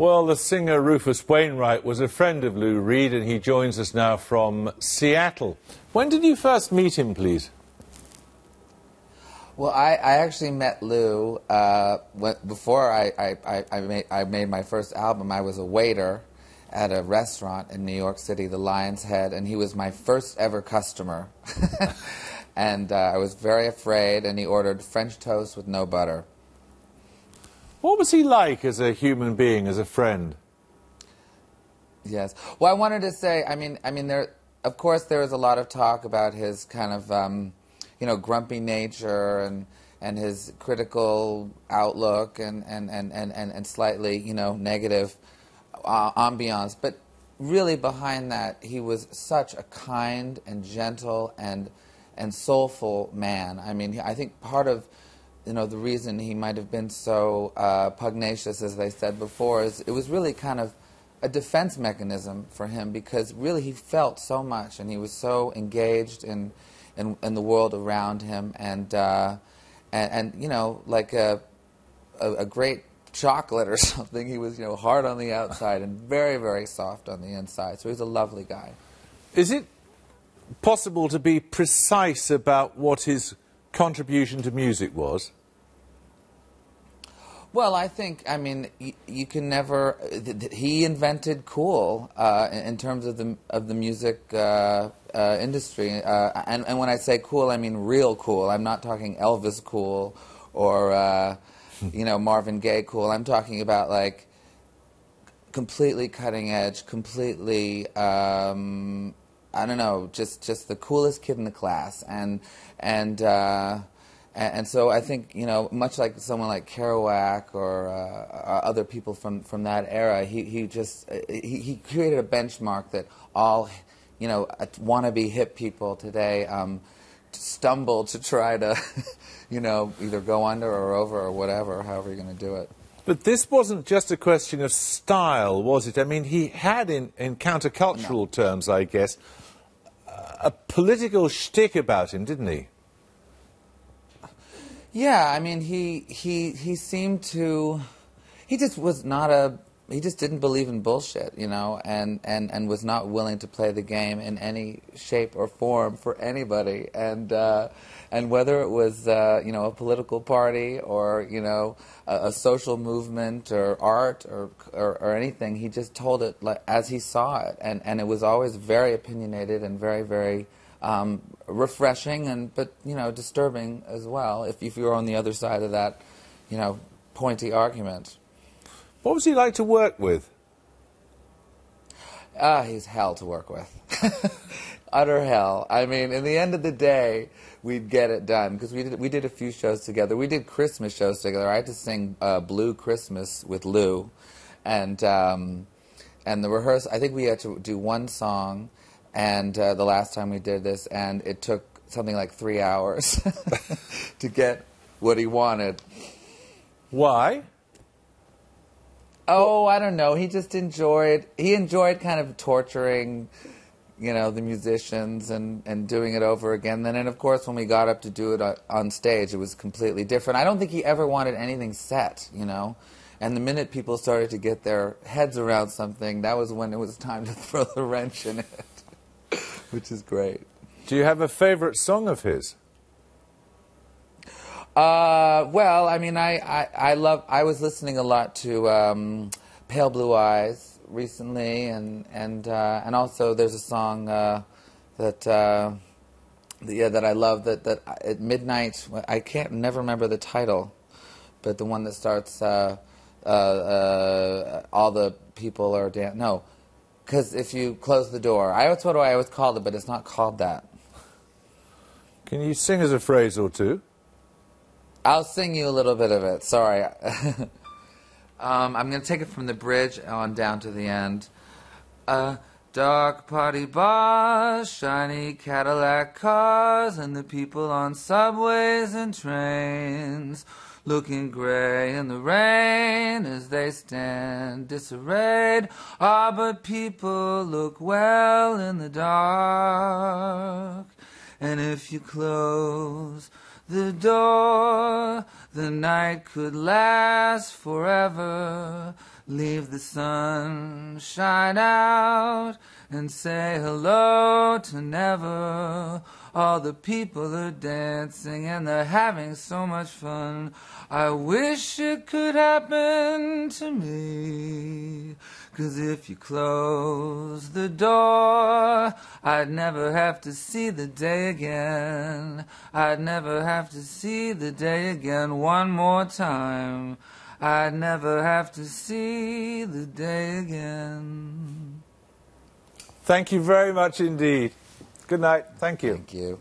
Well, the singer Rufus Wainwright was a friend of Lou Reed, and he joins us now from Seattle. When did you first meet him, please? Well, I actually met Lou before I made my first album. I was a waiter at a restaurant in New York City, the Lion's Head, and he was my first ever customer. And I was very afraid, and he ordered French toast with no butter. What was he like as a human being, as a friend? Yes. Well, I wanted to say, I mean, of course, there was a lot of talk about his kind of, grumpy nature and his critical outlook and slightly, negative ambiance. But really, behind that, he was such a kind and gentle and soulful man. I mean, I think part of the reason he might have been so pugnacious, as they said before, is it was really kind of a defense mechanism for him, because really he felt so much and he was so engaged in the world around him, and like a great chocolate or something. He was hard on the outside and very, very soft on the inside. So he's a lovely guy. Is it possible to be precise about what his contribution to music was? Well, I think, you can never. He invented cool in terms of the music industry, and when I say cool, I mean real cool. I'm not talking Elvis cool or Marvin Gaye cool. I'm talking about like completely cutting edge, completely. I don't know, just the coolest kid in the class, and so I think much like someone like Kerouac or other people from that era, he created a benchmark that all wannabe hip people today stumble to try to either go under or over or whatever, however you're going to do it. But this wasn't just a question of style, was it? I mean, he had, in countercultural terms, I guess, a political shtick about him, didn't he? Yeah, I mean, he seemed to. He just was not a. He just didn't believe in bullshit, and was not willing to play the game in any shape or form for anybody. And whether it was a political party or a social movement or art or anything, he just told it as he saw it, and it was always very opinionated and very, very refreshing but disturbing as well if you were on the other side of that pointy argument. What was he like to work with? He's hell to work with. Utter hell. I mean, in the end of the day, we'd get it done, because we did a few shows together. We did Christmas shows together. I had to sing Blue Christmas with Lou, and the rehearsal, I think we had to do one song, and the last time we did this, and it took something like 3 hours to get what he wanted. Why? Oh, I don't know. He just enjoyed kind of torturing, the musicians and doing it over again. Then, and of course, when we got up to do it on stage, it was completely different. I don't think he ever wanted anything set, And the minute people started to get their heads around something, that was when it was time to throw the wrench in it, which is great. Do you have a favorite song of his? Well, I mean, I was listening a lot to Pale Blue Eyes recently, and also there's a song that I love that at midnight, I can't never remember the title, but the one that starts all the people are no, because if you close the door, that's what I always called it, but it's not called that. Can you sing us a phrase or two? I'll sing you a little bit of it. Sorry. I'm going to take it from the bridge on down to the end. Dark party bars, shiny Cadillac cars, and the people on subways and trains, looking gray in the rain as they stand disarrayed. But people look well in the dark. And if you close the door, the night could last forever. leave the sun shine out, and say hello to never. All the people are dancing and they're having so much fun. I wish it could happen to me, 'cause if you close the door, I'd never have to see the day again. I'd never have to see the day again one more time. I'd never have to see the day again. Thank you very much indeed. Good night. Thank you. Thank you.